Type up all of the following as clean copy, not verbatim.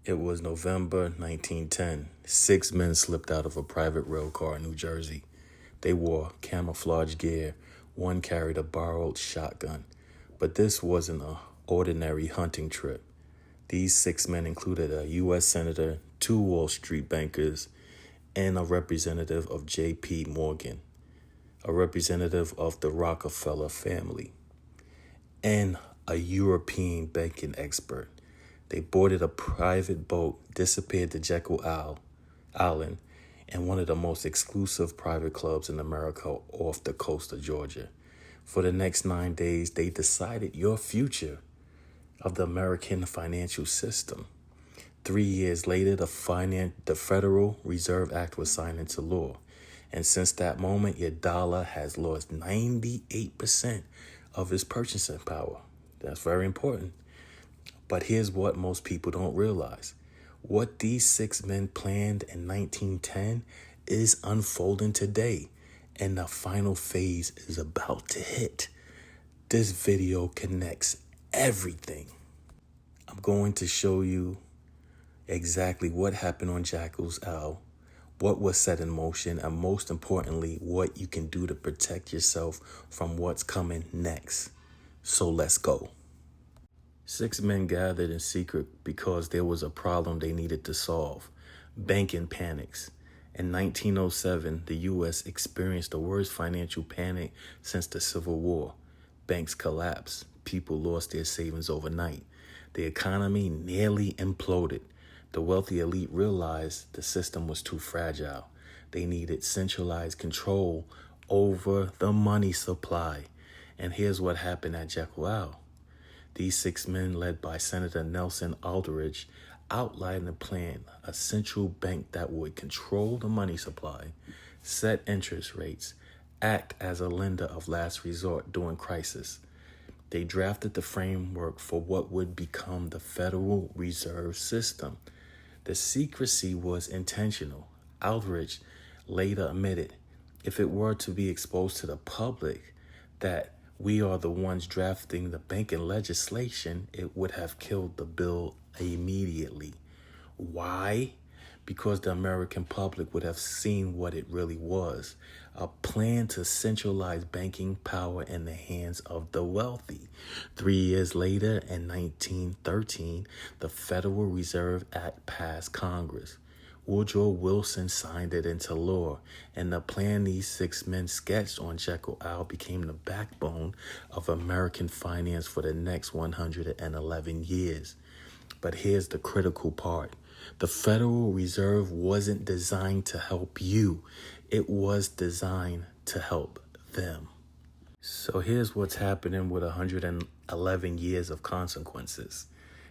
It was November 1910. Six men slipped out of a private rail car in New Jersey. They wore camouflage gear. One carried a borrowed shotgun. But this wasn't an ordinary hunting trip. These six men included a U.S. Senator, two Wall Street bankers, and a representative of J.P. Morgan, a representative of the Rockefeller family, and a European banking expert. They boarded a private boat, disappeared to Jekyll Island, and one of the most exclusive private clubs in America off the coast of Georgia. For the next 9 days, they decided your future of the American financial system. 3 years later, the Federal Reserve Act was signed into law. And since that moment, your dollar has lost 98% of its purchasing power. That's very important. But here's what most people don't realize. What these six men planned in 1910 is unfolding today, and the final phase is about to hit. This video connects everything. I'm going to show you exactly what happened on Jekyll Island, what was set in motion, and most importantly, what you can do to protect yourself from what's coming next. So let's go. Six men gathered in secret because there was a problem they needed to solve: banking panics. In 1907, the U.S. experienced the worst financial panic since the Civil War. Banks collapsed. People lost their savings overnight. The economy nearly imploded. The wealthy elite realized the system was too fragile. They needed centralized control over the money supply. And here's what happened at Jekyll Island. These six men, led by Senator Nelson Aldrich, outlined a plan: a central bank that would control the money supply, set interest rates, act as a lender of last resort during crisis. They drafted the framework for what would become the Federal Reserve System. The secrecy was intentional. Aldrich later admitted, if it were to be exposed to the public that we are the ones drafting the banking legislation, it would have killed the bill immediately. Why? Because the American public would have seen what it really was: a plan to centralize banking power in the hands of the wealthy. 3 years later, in 1913, the Federal Reserve Act passed Congress. Woodrow Wilson signed it into law, and the plan these six men sketched on Jekyll Island became the backbone of American finance for the next 111 years. But here's the critical part. The Federal Reserve wasn't designed to help you. It was designed to help them. So here's what's happening with 111 years of consequences.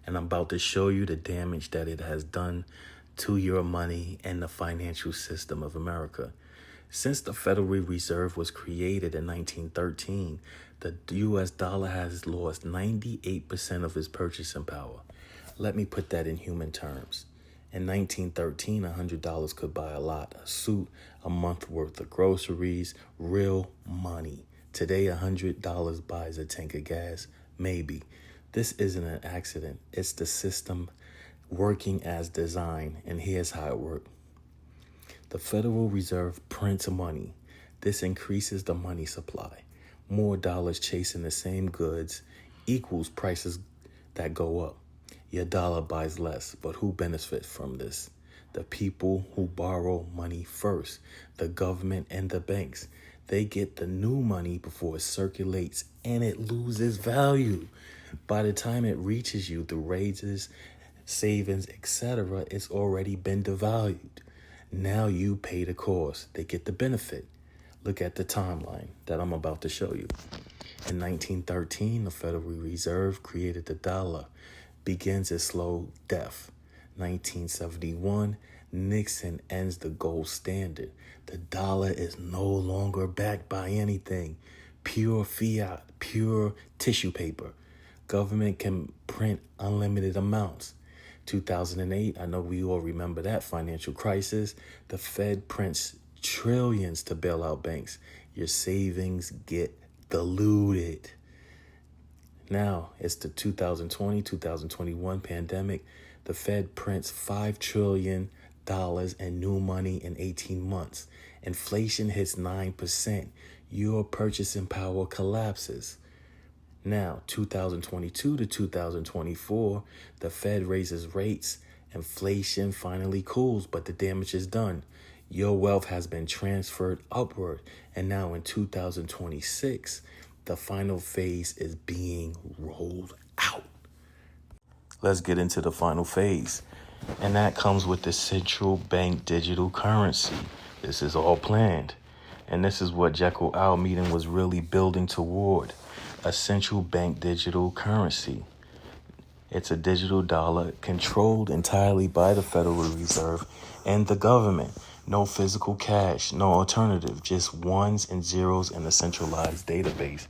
And I'm about to show you the damage that it has done to your money and the financial system of America. Since the Federal Reserve was created in 1913, the U.S. dollar has lost 98% of its purchasing power. Let me put that in human terms. In 1913, $100 could buy a lot: a suit, a month worth of groceries, real money. Today, $100 buys a tank of gas, maybe. This isn't an accident. It's the system working as designed, and here's how it worked. The Federal Reserve prints money. This increases the money supply. More dollars chasing the same goods equals prices that go up. Your dollar buys less, but who benefits from this? The people who borrow money first, the government and the banks. They get the new money before it circulates, and it loses value. By the time it reaches you through raises, savings, etc., it's already been devalued. Now you pay the cost. They get the benefit. Look at the timeline that I'm about to show you. In 1913, the Federal Reserve created the dollar, begins its slow death. 1971, Nixon ends the gold standard. The dollar is no longer backed by anything. Pure fiat, pure tissue paper. Government can print unlimited amounts. 2008, I know we all remember that financial crisis. The Fed prints trillions to bail out banks. Your savings get diluted. Now it's the 2020-2021 pandemic. The Fed prints $5 trillion in new money in 18 months. Inflation hits 9%. Your purchasing power collapses. Now, 2022 to 2024, the Fed raises rates. Inflation finally cools, but the damage is done. Your wealth has been transferred upward. And now in 2026, the final phase is being rolled out. Let's get into the final phase. And that comes with the central bank digital currency. This is all planned. And this is what Jekyll Island meeting was really building toward. A central bank digital currency. It's a digital dollar controlled entirely by the Federal Reserve and the government. No physical cash, no alternative, just ones and zeros in a centralized database.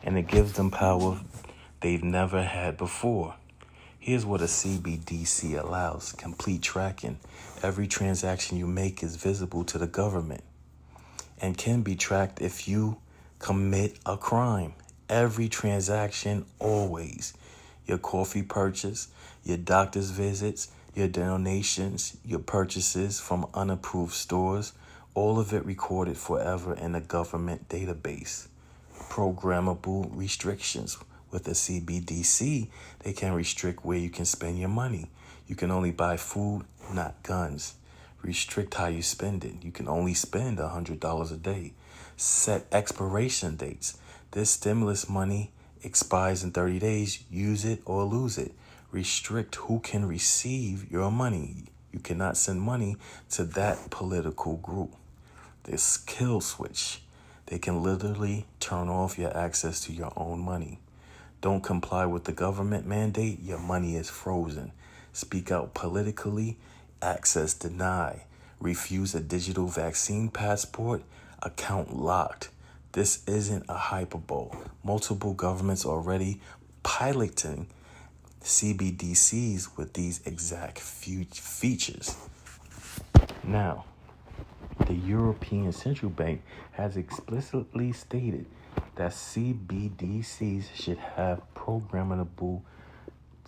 And it gives them power they've never had before. Here's what a Cbdc allows: complete tracking. Every transaction you make is visible to the government and can be tracked if you commit a crime. Every transaction, always. Your coffee purchase, your doctor's visits, your donations, your purchases from unapproved stores, all of it recorded forever in a government database. Programmable restrictions. With a Cbdc, they can restrict where you can spend your money. You can only buy food, not guns. Restrict how you spend it. You can only spend $100 a day. Set expiration dates. This stimulus money expires in 30 days. Use it or lose it. Restrict who can receive your money. You cannot send money to that political group. This kill switch. They can literally turn off your access to your own money. Don't comply with the government mandate, your money is frozen. Speak out politically, access denied. Refuse a digital vaccine passport, account locked. This isn't a hyperbole. Multiple governments already piloting CbdCs with these exact features. Now, the European Central Bank has explicitly stated that CbdCs should have programmable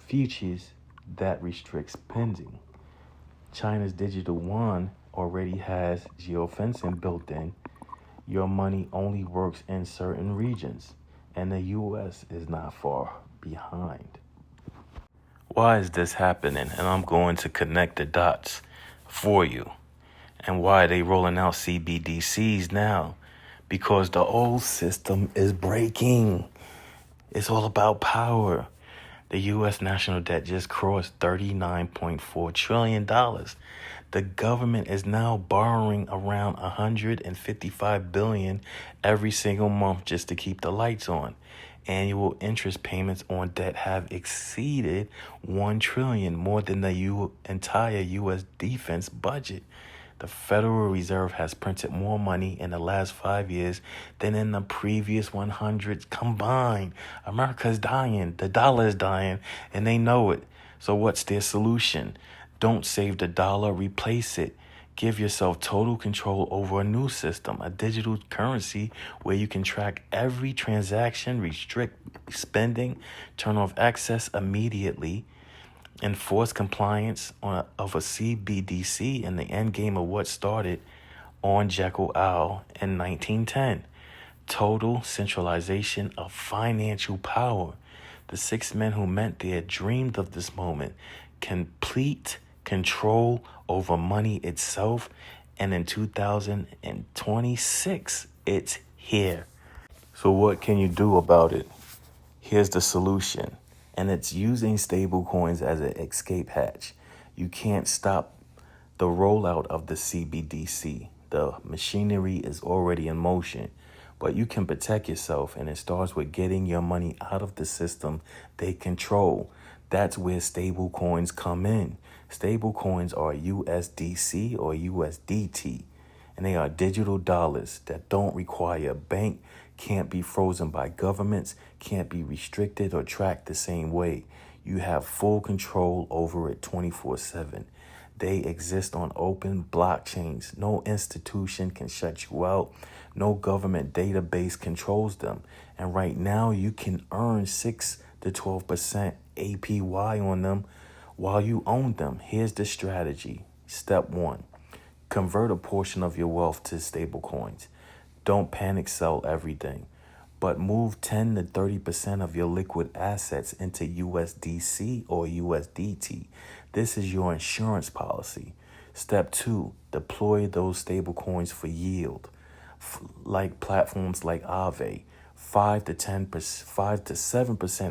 features that restrict spending. China's digital yuan already has geofencing built in. Your money only works in certain regions, and the U.S. is not far behind. Why is this happening? And I'm going to connect the dots for you. And why are they rolling out CbdCs now? Because the old system is breaking. It's all about power. The U.S. national debt just crossed $39.4 trillion. The government is now borrowing around $155 billion every single month just to keep the lights on. Annual interest payments on debt have exceeded $1 trillion, more than the entire U.S. defense budget. The Federal Reserve has printed more money in the last 5 years than in the previous 100 combined. America's dying. The dollar is dying, and they know it. So what's their solution? Don't save the dollar, replace it. Give yourself total control over a new system, a digital currency where you can track every transaction, restrict spending, turn off access immediately, enforce compliance of a CbdC in the end game of what started on Jekyll Island in 1910. Total centralization of financial power. The 6 men who met there dreamed of this moment. Complete control over money itself. And in 2026, it's here. So what can you do about it? Here's the solution. And it's using stable coins as an escape hatch. You can't stop the rollout of the CbdC. The machinery is already in motion, but you can protect yourself, and it starts with getting your money out of the system they control. That's where stable coins come in. Stable coins are USDC or USDT, and they are digital dollars that don't require a bank, can't be frozen by governments, can't be restricted or tracked the same way. You have full control over it 24/7. They exist on open blockchains. No institution can shut you out. No government database controls them. And right now you can earn 6 to 12% APY on them While you own them, here's the strategy. Step 1. Convert a portion of your wealth to stablecoins. Don't panic sell everything, but move 10 to 30% of your liquid assets into USDC or USDT. This is your insurance policy. Step 2, deploy those stablecoins for yield, like platforms like Aave, 5 to 7%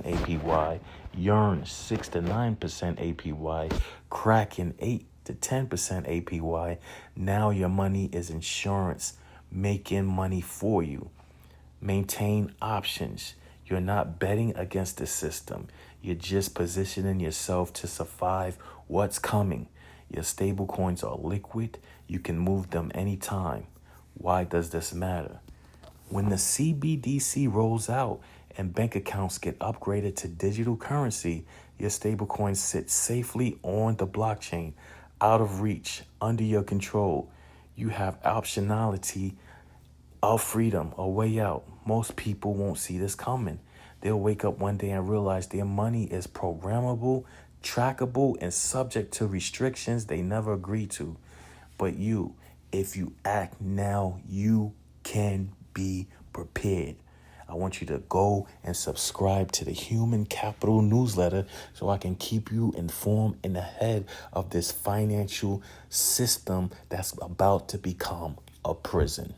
APY, Yearn 6 to 9% APY, Kraken 8 to 10% APY. Now your money is insurance making money for you. Maintain options. You're not betting against the system. You're just positioning yourself to survive what's coming. Your stable coins are liquid. You can move them anytime. Why does this matter? When the Cbdc rolls out and bank accounts get upgraded to digital currency, your stablecoins sit safely on the blockchain, out of reach, under your control. You have optionality of freedom, a way out. Most people won't see this coming. They'll wake up one day and realize their money is programmable, trackable, and subject to restrictions they never agreed to. But if you act now, you can be prepared. I want you to go and subscribe to the Human Capital newsletter so I can keep you informed and ahead of this financial system that's about to become a prison.